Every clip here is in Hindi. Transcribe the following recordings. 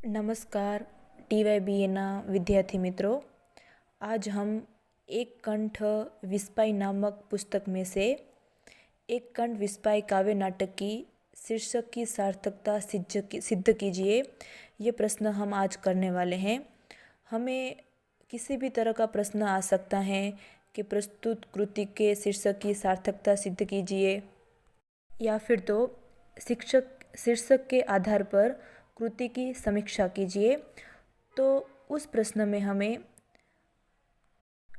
नमस्कार TYBના विद्यार्थी मित्रों। आज हम एक कंठ विस्पाई नामक पुस्तक में से एक कंठ विस्पाई काव्य नाटक की शीर्षक की सार्थकता सिद्ध कीजिए, ये प्रश्न हम आज करने वाले हैं। हमें किसी भी तरह का प्रश्न आ सकता है कि प्रस्तुत कृति के शीर्षक की सार्थकता सिद्ध कीजिए, या फिर तो शीर्षक के आधार पर कृति की समीक्षा कीजिए। तो उस प्रश्न में हमें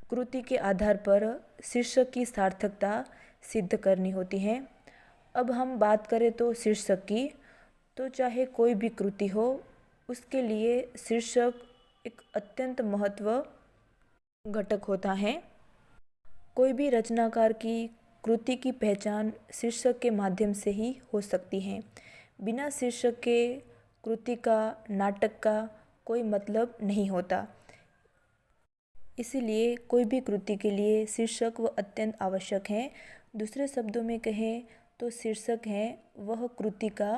कृति के आधार पर शीर्षक की सार्थकता सिद्ध करनी होती है। अब हम बात करें तो शीर्षक की, तो चाहे कोई भी कृति हो, उसके लिए शीर्षक एक अत्यंत महत्व घटक होता है। कोई भी रचनाकार की कृति की पहचान शीर्षक के माध्यम से ही हो सकती है। बिना शीर्षक के कृति का, नाटक का कोई मतलब नहीं होता। इसीलिए कोई भी कृति के लिए शीर्षक वह अत्यंत आवश्यक है। दूसरे शब्दों में कहें तो शीर्षक है वह कृति का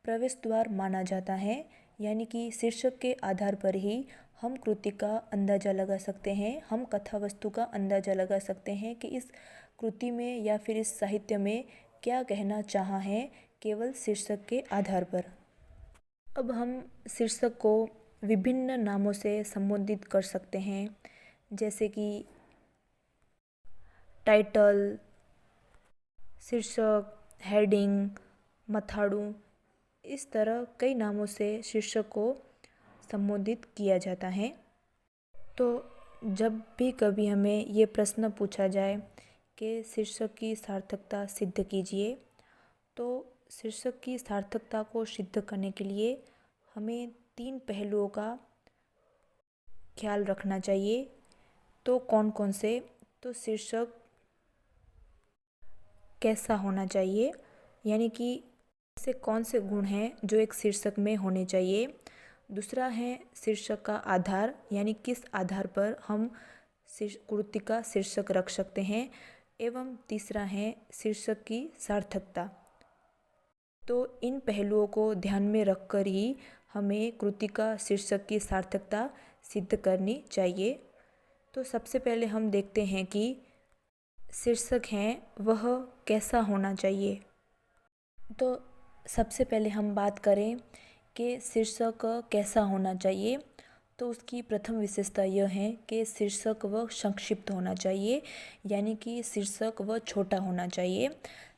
प्रवेश द्वार माना जाता है, यानी कि शीर्षक के आधार पर ही हम कृति का अंदाज़ा लगा सकते हैं, हम कथा वस्तु का अंदाज़ा लगा सकते हैं कि इस कृति में या फिर इस साहित्य में क्या कहना चाहा है, केवल शीर्षक के आधार पर। अब हम शीर्षक को विभिन्न नामों से संबोधित कर सकते हैं, जैसे कि टाइटल, शीर्षक, हेडिंग, मथाड़ू। इस तरह कई नामों से शीर्षक को संबोधित किया जाता है। तो जब भी कभी हमें ये प्रश्न पूछा जाए कि शीर्षक की सार्थकता सिद्ध कीजिए, तो शीर्षक की सार्थकता को सिद्ध करने के लिए हमें 3 पहलुओं का ख्याल रखना चाहिए। तो कौन कौन से? तो शीर्षक कैसा होना चाहिए, यानी कि ऐसे कौन से गुण हैं जो एक शीर्षक में होने चाहिए। दूसरा है शीर्षक का आधार, यानी किस आधार पर हम कृति का शीर्षक रख सकते हैं। एवं तीसरा है शीर्षक की सार्थकता। तो इन पहलुओं को ध्यान में रखकर ही हमें कृति का शीर्षक की सार्थकता सिद्ध करनी चाहिए। तो सबसे पहले हम देखते हैं कि शीर्षक है वह कैसा होना चाहिए। तो सबसे पहले हम बात करें कि शीर्षक कैसा होना चाहिए, तो उसकी प्रथम विशेषता यह है कि शीर्षक वह संक्षिप्त होना चाहिए, यानी कि शीर्षक वह छोटा होना चाहिए।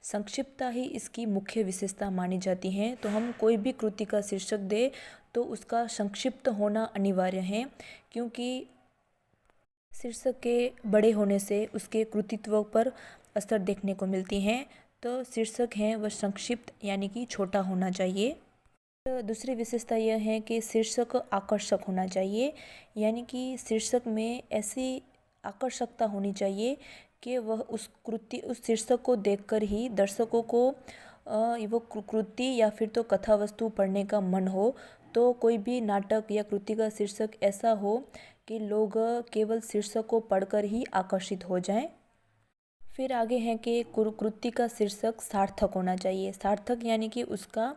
संक्षिप्तता ही इसकी मुख्य विशेषता मानी जाती है। तो हम कोई भी कृति का शीर्षक दे तो उसका संक्षिप्त होना अनिवार्य है, क्योंकि शीर्षक के बड़े होने से उसके कृतित्व पर असर देखने को मिलती हैं। तो शीर्षक है वह संक्षिप्त यानी कि छोटा होना चाहिए। तो दूसरी विशेषता यह है कि शीर्षक आकर्षक होना चाहिए, यानी कि शीर्षक में ऐसी आकर्षकता होनी चाहिए कि वह उस शीर्षक को देखकर ही दर्शकों को वो कृति या फिर तो कथा वस्तु पढ़ने का मन हो। तो कोई भी नाटक या कृति का शीर्षक ऐसा हो कि लोग केवल शीर्षक को पढ़कर ही आकर्षित हो जाएं। फिर आगे है कि कृति का शीर्षक सार्थक होना चाहिए। सार्थक यानी कि उसका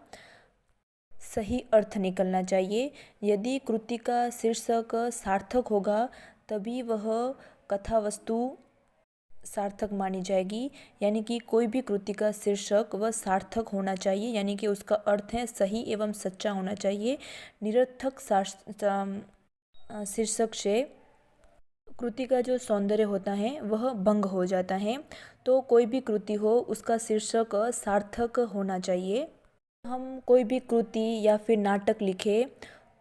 सही अर्थ निकलना चाहिए। यदि कृति का शीर्षक सार्थक होगा तभी वह कथा वस्तु सार्थक मानी जाएगी। यानी कि कोई भी कृति का शीर्षक वह सार्थक होना चाहिए, यानी कि उसका अर्थ है सही एवं सच्चा होना चाहिए। निरर्थक शीर्षक से कृति का जो सौंदर्य होता है वह भंग हो जाता है। तो कोई भी कृति हो उसका शीर्षक सार्थक होना चाहिए। हम कोई भी कृति या फिर नाटक लिखे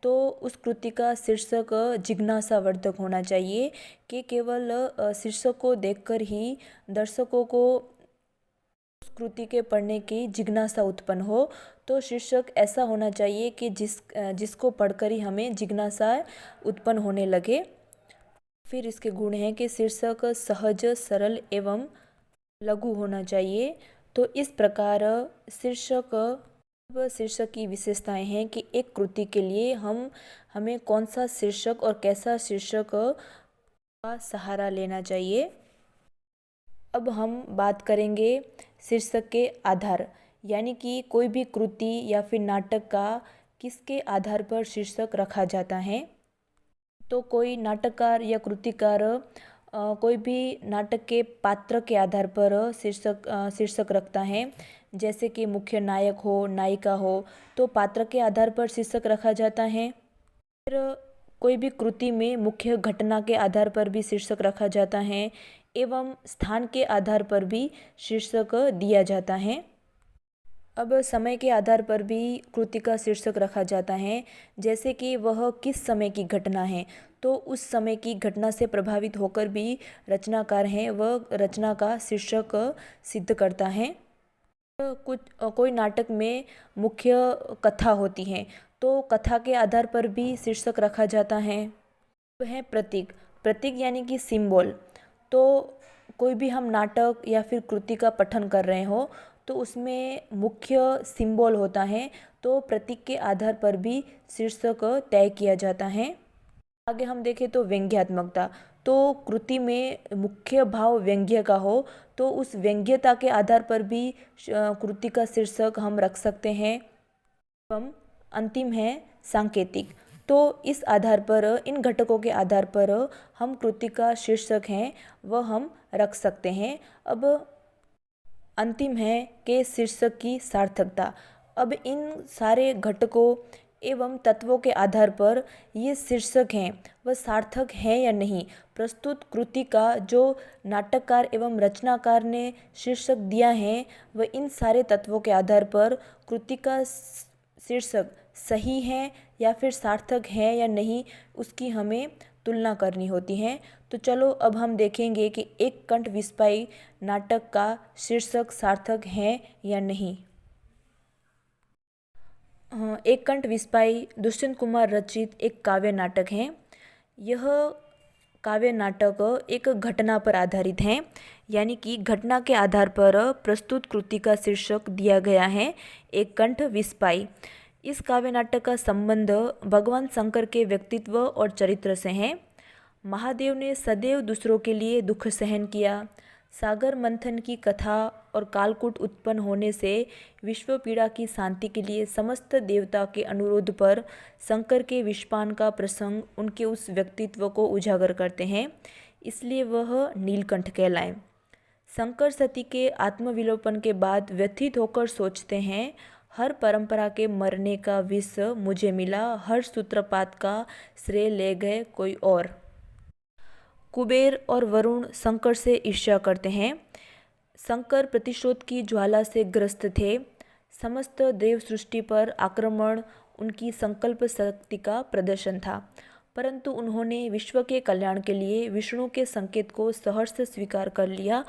तो उस कृति का शीर्षक जिज्ञासावर्धक होना चाहिए, कि केवल शीर्षक को देखकर ही दर्शकों को उस कृति के पढ़ने की जिज्ञासा उत्पन्न हो। तो शीर्षक ऐसा होना चाहिए कि जिसको पढ़कर ही हमें जिज्ञासा उत्पन्न होने लगे। फिर इसके गुण हैं कि शीर्षक सहज, सरल एवं लघु होना चाहिए। तो इस प्रकार शीर्षक की विशेषताएं हैं कि एक कृति के लिए हमें कौन सा शीर्षक और कैसा शीर्षक का सहारा लेना चाहिए। अब हम बात करेंगे शीर्षक के आधार, यानी कि कोई भी कृति या फिर नाटक किसके आधार पर शीर्षक रखा जाता है? तो कोई नाटककार या कृतिकार कोई भी नाटक के पात्र के आधार पर शीर्षक रखता है। जैसे कि मुख्य नायक हो, नायिका हो, तो पात्र के आधार पर शीर्षक रखा जाता है। फिर कोई भी कृति में मुख्य घटना के आधार पर भी शीर्षक रखा जाता है एवं स्थान के आधार पर भी शीर्षक दिया जाता है। अब समय के आधार पर भी कृति का शीर्षक रखा जाता है। जैसे कि वह किस समय की घटना है, तो उस समय की घटना से प्रभावित होकर भी रचनाकार हैं वह रचना का शीर्षक सिद्ध करता है। कोई नाटक में मुख्य कथा होती है, तो कथा के आधार पर भी शीर्षक रखा जाता है। वह है प्रतीक। प्रतीक यानी कि सिंबल। तो कोई भी हम नाटक या फिर कृति का पठन कर रहे हो तो उसमें मुख्य सिंबल होता है, तो प्रतीक के आधार पर भी शीर्षक तय किया जाता है। आगे हम देखें तो व्यंग्यात्मकता। तो कृति में मुख्य भाव व्यंग्य का हो तो उस व्यंग्यता के आधार पर भी कृति का शीर्षक हम रख सकते हैं। एवं अंतिम है सांकेतिक। तो इस आधार पर, इन घटकों के आधार पर हम कृति का शीर्षक है वह हम रख सकते हैं। अब अंतिम है कि शीर्षक की सार्थकता। अब इन सारे घटकों एवं तत्वों के आधार पर ये शीर्षक हैं वह सार्थक है या नहीं। प्रस्तुत कृति का जो नाटककार एवं रचनाकार ने शीर्षक दिया है वह इन सारे तत्वों के आधार पर कृति का शीर्षक सही है या फिर सार्थक है या नहीं, उसकी हमें तुलना करनी होती है। तो चलो अब हम देखेंगे कि एक कंठ विस्पाई नाटक का शीर्षक सार्थक है या नहीं। एक कंठ विस्पाई दुष्यंत कुमार रचित एक काव्य नाटक है। यह काव्य नाटक एक घटना पर आधारित है, यानी कि घटना के आधार पर प्रस्तुत कृति का शीर्षक दिया गया है एक कंठ विस्पाई। इस काव्य नाटक का संबंध भगवान शंकर के व्यक्तित्व और चरित्र से है। महादेव ने सदैव दूसरों के लिए दुख सहन किया। सागर मंथन की कथा और कालकूट उत्पन्न होने से विश्व पीड़ा की शांति के लिए समस्त देवता के अनुरोध पर शंकर के विषपान का प्रसंग उनके उस व्यक्तित्व को उजागर करते हैं, इसलिए वह नीलकंठ कहलाए। शंकर सती के आत्मविलोपन के बाद व्यथित होकर सोचते हैं, हर परंपरा के मरने का विष मुझे मिला, हर सूत्रपात का श्रेय ले गए कोई और। कुबेर और वरुण शंकर से ईर्ष्या करते हैं। शंकर प्रतिशोध की ज्वाला से ग्रस्त थे। समस्त देव सृष्टि पर आक्रमण उनकी संकल्प शक्ति का प्रदर्शन था, परंतु उन्होंने विश्व के कल्याण के लिए विष्णु के संकेत को सहर्ष स्वीकार कर लिया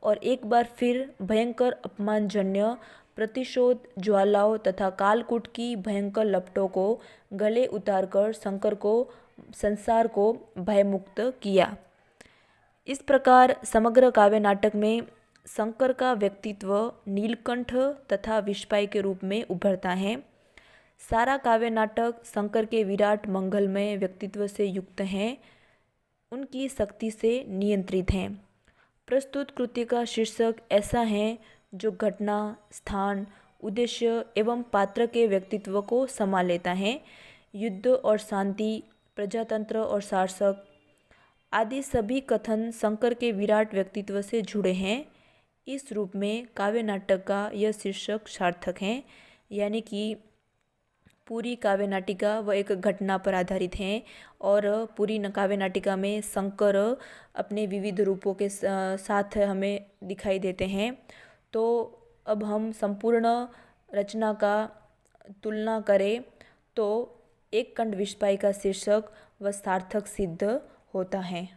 और एक बार फिर भयंकर अपमानजन्य प्रतिशोध ज्वालाओं तथा कालकूट की भयंकर लपटों को गले उतारकर शंकर को संसार को भयमुक्त किया। इस प्रकार समग्र काव्य नाटक में शंकर का व्यक्तित्व नीलकंठ तथा विषपाई के रूप में उभरता है। सारा काव्य नाटक शंकर के विराट मंगलमय व्यक्तित्व से युक्त हैं, उनकी शक्ति से नियंत्रित हैं। प्रस्तुत कृति का शीर्षक ऐसा है जो घटना, स्थान, उद्देश्य एवं पात्र के व्यक्तित्व को समा लेता है। युद्ध और शांति, प्रजातंत्र और शासक आदि सभी कथन शंकर के विराट व्यक्तित्व से जुड़े हैं। इस रूप में काव्य नाटक का यह शीर्षक सार्थक है, यानी कि पूरी काव्य नाटिका वह एक घटना पर आधारित है और पूरी काव्य नाटिका में शंकर अपने विविध रूपों के साथ हमें दिखाई देते हैं। तो अब हम संपूर्ण रचना का तुलना करें तो एक कंठ विषपाई का शीर्षक वह सार्थक सिद्ध होता है।